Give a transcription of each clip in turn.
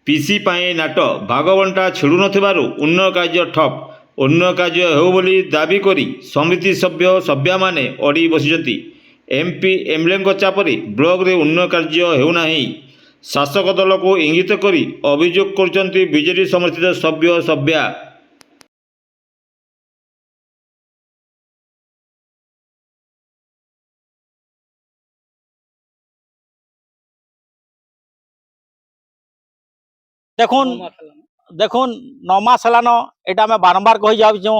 ପିସି ପାଇଁ ନାଟ ଭାଗବଣ୍ଟା ଛିଡ଼ୁନଥିବାରୁ ଉନ୍ନୟନ କାର୍ଯ୍ୟ ଠପ୍। ଉନ୍ନୟନ କାର୍ଯ୍ୟ ହେଉ ବୋଲି ଦାବି କରି ସମିତି ସଭ୍ୟମାନେ ଅଡ଼ି ବସିଛନ୍ତି। ଏମ୍ପି ଏମ୍ଏଲ୍ଏଙ୍କ ଚାପରେ ବ୍ଲକରେ ଉନ୍ନୟନ କାର୍ଯ୍ୟ ହେଉନାହିଁ। ଶାସକ ଦଳକୁ ଇଙ୍ଗିତ କରି ଅଭିଯୋଗ କରୁଛନ୍ତି ବିଜେଡି ସମର୍ଥିତ ସଭ୍ୟା। দেখুন দেখুন 9 মাস হেলান এটা আমি বারম্বার কহি যাচ্ছু,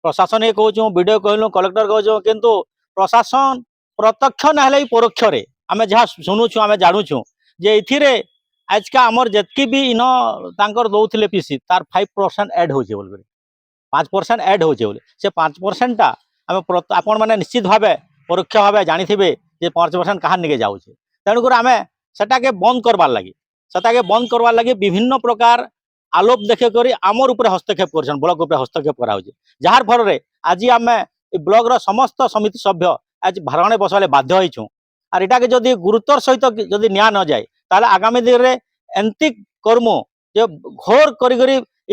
প্রশাসন কৌছু, বিডিও কহিলু, কলেক্টর কৌছু, কিন্তু প্রশাসন প্রত্যক্ষ না হলে পরোক্ষরে আমি যা শুনুছু আমি জানুছু যে এথিরে আজকে আমার যেতকি বি ইন তাঙ্কর দৌলে পিসি তার 5% এড হচ্ছে বলি 5% এড হচ্ছে বলে সে 5%টা আমি আপন মানে নিশ্চিত ভাবে পরোক্ষ ভাবে জানিথিবে যে 5% কাহার নিকে যাচ্ছে। তেণুকরি আমি সেটাকে বন্ধ করবার লাগি বিভিন্ন প্রকার আলোপ দেখে করি আমার উপরে হস্তক্ষেপ করছেন, ব্লক উপরে হস্তক্ষেপ করা হচ্ছে, যার ফলে আজি আমি ব্লকর সমস্ত সমিতি সভ্য আজ ভারণে বসালে বাধ্য হয়েছু। আর এটাকে যদি গুরুত্বর সহিত যদি নেওয়া ন যায় তাহলে আগামী দিনে এমতি করমু যে ঘোর করি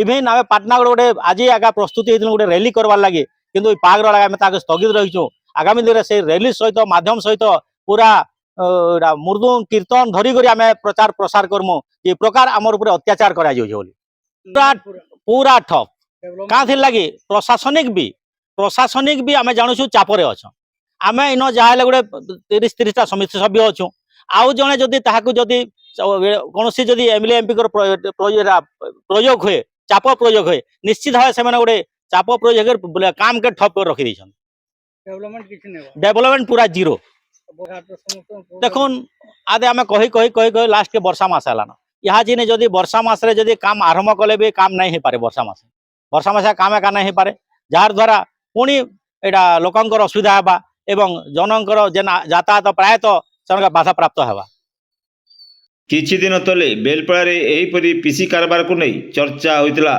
ইভেন আমি পাটনাগড় গোটে আজি আগে প্রস্তুতি হয়েছিল গোটে র্যালি করবার লাগে, কিন্তু ওই পাগর লাগে আমি তাকে স্থগিত রয়েছু। আগামী দিনে সেই র্যালি সহিত মাধ্যম সহিত পুরা মৃদু কীর্তন ধরি করে আমি প্রচার প্রসার করমু যে প্রকার আমার উপরে অত্যাচার করা যাচ্ছে বলে পুরা ঠপ। কাঁথির লাগি প্রশাসনিক বি আমি জানুছু চাপরে অছ। আমি ইন যাহলে গোটে 30-30টা সমিতি সভ্য অছু, আউ জনে যদি তাহাকু যদি কৌশি যদি এমএলএ এমপিকর প্রয়োগ হয়ে চাপ প্রয়োগ হয়ে নিশ্চিত ভাবে সে গোটে চাপ প্রয়োগের কামকে ঠপ করে রখি দিয়েছেন। ডেভেলপমেন্ট পুরা জিরো। দেখুন আদে আমি কহি লাস্ট কে বর্ষা মাস হেলান ইহা জিনে যদি বর্ষা মাসে যদি কাম আরম্ভ কলে বি কাম নাই হয়ে পারে। বর্ষা মাসে কাম একা নাই হয়ে পারে, যার দ্বারা পুনি এটা লোকঙ্কর অসুবিধা হবা এবং জনঙ্কর যে যাতায়াত প্রায়তঃ সেমানকে বাধাপ্রাপ্ত হবা। କିଛି ଦିନ ତଳେ ବେଲପଡ଼ାରେ ଏହିପରି ପିସି କାରବାରକୁ ନେଇ ଚର୍ଚ୍ଚା ହୋଇଥିଲା।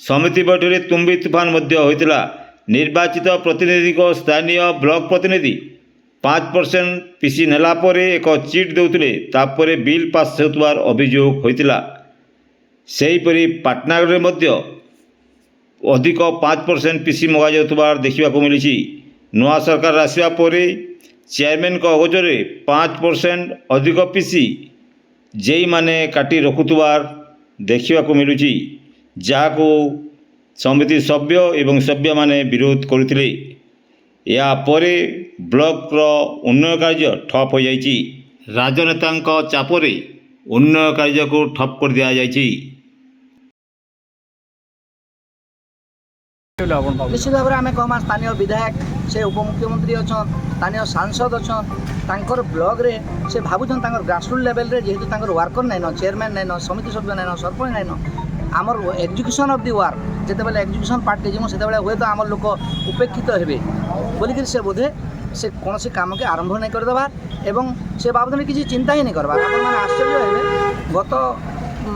ସମିତି ବୈଠକରେ ତୁମ୍ବି ତୁଫାନ ମଧ୍ୟ ହୋଇଥିଲା। ନିର୍ବାଚିତ ପ୍ରତିନିଧିଙ୍କ ସ୍ଥାନୀୟ ବ୍ଲକ ପ୍ରତିନିଧି 5% ପିସି ନେଲା ପରେ ଏକ ଚିଟ୍ ଦେଉଥିଲେ, ତାପରେ ବିଲ୍ ପାସ୍ ହେଉଥିବାର ଅଭିଯୋଗ ହୋଇଥିଲା। ସେହିପରି ପାଟନାଗଡ଼ରେ ମଧ୍ୟ ଅଧିକ 5% ପିସି ମଗାଯାଉଥିବାର ଦେଖିବାକୁ ମିଳିଛି। ନୂଆ ସରକାର ଆସିବା ପରେ ଚେୟାରମ୍ୟାନଙ୍କ ଅଗୋଚରରେ 5% ଅଧିକ ପିସି ଯେଇମାନେ କାଟି ରଖୁଥିବାର ଦେଖିବାକୁ ମିଳୁଛି, ଯାହାକୁ ସମିତି ସଭ୍ୟ ଏବଂ ସଭ୍ୟମାନେ ବିରୋଧ କରୁଥିଲେ। ଏହାପରେ ବ୍ଲକର ଉନ୍ନୟନ କାର୍ଯ୍ୟ ଠପ୍ ହୋଇଯାଇଛି। ରାଜନେତାଙ୍କ ଚାପରେ ଉନ୍ନୟନ କାର୍ଯ୍ୟକୁ ଠପ୍ କରିଦିଆଯାଇଛି। निश्चित भाव में आम कहमा स्थानीय विधायक से उपमुख्यमंत्री अच्छा स्थानीय सांसद अच्छा तांकर ब्लॉक रे से भावुन ग्रासरूट लेवल रे जेहेतु तांकर वर्कर नाइन, चेयरमैन नाइन, समिति सभ्य नाइन, सरपंच नाइन, आमर एग्जीक्यूशन ऑफ दी वर्क जिते बेले एग्जीक्यूशन पार्ट के जीवो सेते बेले हुए तो आमर लोक उपेक्षित हेबे बोलिक से बोधे से कौन सी काम के आरंभ नहीं करदेबार एवं से बाबद में किसी चिंता ही नहीं करबार। आप मैंने आश्चर्य हेबे गत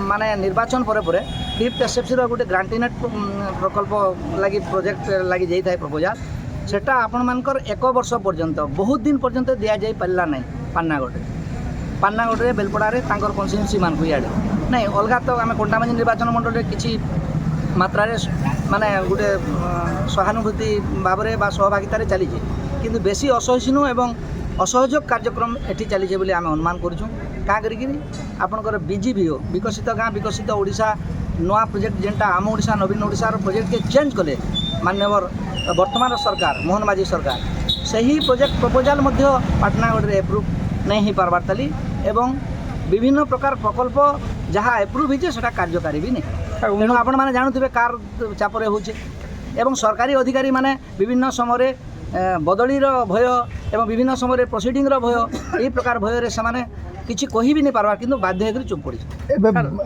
माने निर्वाचन पर 5th एसएफसी गोटे ग्रांटीनेट प्रकल्प लगी प्रोजेक्ट लगी जाए प्रपोजाल सेटा आपण मानकर 1 वर्ष पर्यंत बहुत दिन पर्यंत दिया जाई पारला नहीं। पान्नागढ़ बेलपड़ारे तांकर कन्स्टिट्यूएंसी मान इे नहीं अलग तो आम कंटामांझी निर्वाचन मंडल किसी मात्रा माने गोटे सहानुभूति भाव में सहभागितार चली किंतु बेसी असहिष्णु एवं असहयोग कार्यक्रम एटी चली बोली आम अनुमान करूँ। क्या करपर बीजीपीओ विकसित गाँ विकसित ओडिशा नवा प्रोजेक्ट जेनटा आम ओडिशा नवीन ओडिशार प्रोजेक्ट के चेंज कले माननीय वर्तमान सरकार मोहन माझी सरकार से ही प्रोजेक्ट प्रपोजाल पाटनागढ़ एप्रुव नहीं हो पार्बार ताली एवं विभिन्न प्रकार प्रकल्प जहाँ एप्रुव होता कार्यकारी भी नहीं। तेणु आपण मैंने जानूे कार चापरे होचे एवं सरकारी अधिकारी माने विभिन्न समय बदलीर भय एवं विभिन्न समय प्रोसीडिंग भय यही प्रकार भय से किसी कही भी नहीं पार्बार किंतु बाध्य होकर चुप पड़ी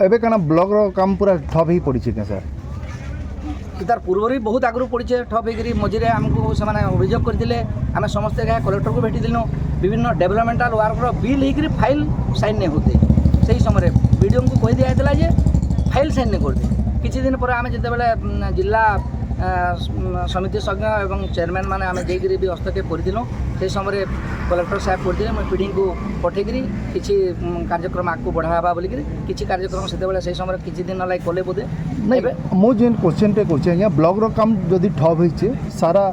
एबे कना ब्लॉक रो काम पूरा ठप ही पड़ी छै सर। तार पूर्व भी बहुत आगु पड़ी ठप होकर मझे आमको से अभियोग करते आम समस्ते गए कलेक्टर को भेटिलु विभिन्न डेवलपमेंटाल वर्कर बिल होकर फाइल साइन नहीं होते से समय वीडियो को कही दिया जे फाइल साइन नहीं करते। किसी दिन पर आम जिते जिला समिति सज्ञ और चेयरमैन मैंने आम जाकि भी हस्तक्षेप करूँ से समय कलेक्टर साहेब करते मुझे पीढ़ी को पठेकरी किसी कार्यक्रम आगे बढ़ावा बोलिक किसी कार्यक्रम से समय किसी दिन लगे कले बोधे नहीं मो जेन क्वेश्चन टे करछे आज्ञा ब्लॉक रो काम जदि ठप होइछे सारा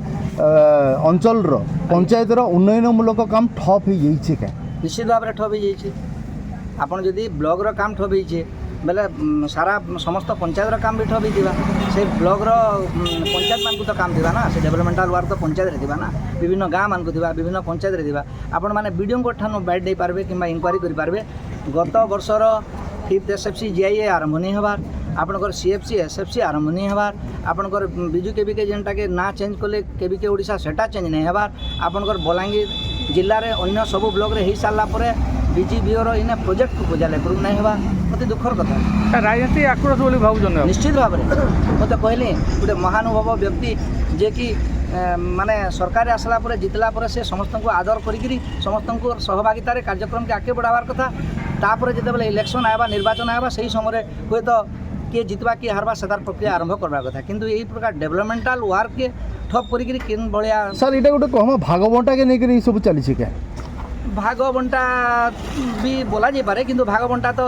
अंचल रो पंचायत रो उन्नयनमूलक काम ठप हो जाइछे का निश्चित भाव में ठप हो जाइए आपड़ जदि ब्लॉक रो काम ठप होइछे बेले सारा समस्त पंचायत रो काम भी ठप होइथिबा से ब्लॉक रो पंचायत मान को तो काम दिबा ना से डेवलपमेंटल वर्क तो पंचायत रे दिबा ना विभिन्न गाँ मान को दिबा विभिन्न पंचायत रे दिबा आपण माने वीडियो को ठानो बैठ दे पारबे किंबा इंक्वायरी करि पारबे गत वर्षर 5th SFC GIA आरंभ नहीं हबार आपनकर CFC SFC आरंभ नहीं हबार आपनकर बिजु केबीके जेनटा के ना चेंज कले केबीके ओडिशा सेटा चेंज नहीं हबार आपनकर बलांगीर जिल्ला रे अन्य सब ब्लॉक रे ही साला परे BGBO रो इने प्रोजेक्ट प्रपोजल एप्रूव नहीं हबा मते दुखर कथा राजनीति आक्रोश बोली भावुछन निश्चित भाव में मते कहली गोटे महानुभाव व्यक्ति जे कि माने सरकार आसला पर जितला पर से समस्त को आदर करी समस्त को सहभागिता रे कार्यक्रम के आगे बढ़ावार कथा तापर जिते इलेक्शन आएबा निर्वाचन आएबा सही समय हुए तो किए जितवा किए हारबा सेदार प्रक्रिया आरंभ करवा कथा किंतु यही प्रकार डेवलपमेंटल वर्क के ठप करी किन भलिया सर इटा गोटे कहमा भागवंटा के नहीं करी सब चली क्या भाग बंटा भी बोला जाई पारे किंतु भाग बंटा तो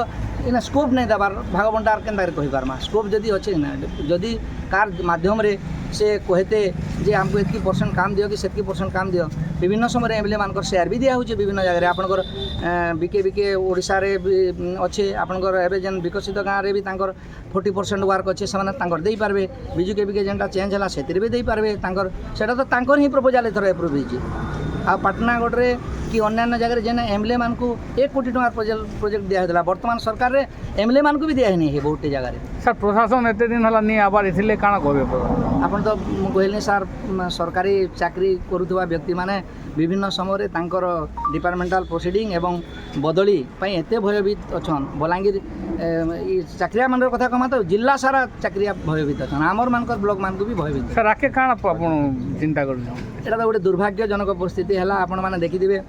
इन स्कोप नहीं देवार भाग बंटा केन्ता कहि पारमा स्कोप जदि अच्छे ना जदि कार माध्यम रे से कहते जे हमको एतकी % काम दियो कि सेतकी % काम दियो विभिन्न समय एमएलए मानकर शेयर भी दिया होचे विभिन्न जगह आपनकर बीके ओडिशा रे अच्छे आपनकर एबे जेन विकसित गाँव रे भी तांकर 40% वर्क अच्छे से तांकर देई पारबे बिजु केबीके जेनटा चेंज हला सेतिर भी देई पारबे तांकर सेटा तो तांकर ही प्रपोजल एथर एप्रूव होईची आ पाटनागढ़ रे कि अन्य जगह जेन एमएलए मान को 1 कोटी टका प्रोजेक्ट दिया होता वर्तमान सरकार रे एमएलए मान को भी दिया नहीं है बहुत जगह सर प्रशासन एते दिन हला नहीं आबार इसलिए काना कहबे आपन तो कहले सर सरकारी चाकरी करुवा व्यक्ति माने विभिन्न समय तांकर डिपार्टमेंटल प्रोसीडिंग एवं बदली पई एते भयभीत अछन बलांगीर चाकरिया मान कथा कमा तो जिला सारा चाकरिया भयभीत अछन आमर मानकर ब्लॉक मान को भी भयभीत सर आके काना आपण चिंता कर एटा तो गोटे दुर्भाग्यजनक परिस्थिति है आपण मैंने देखिथे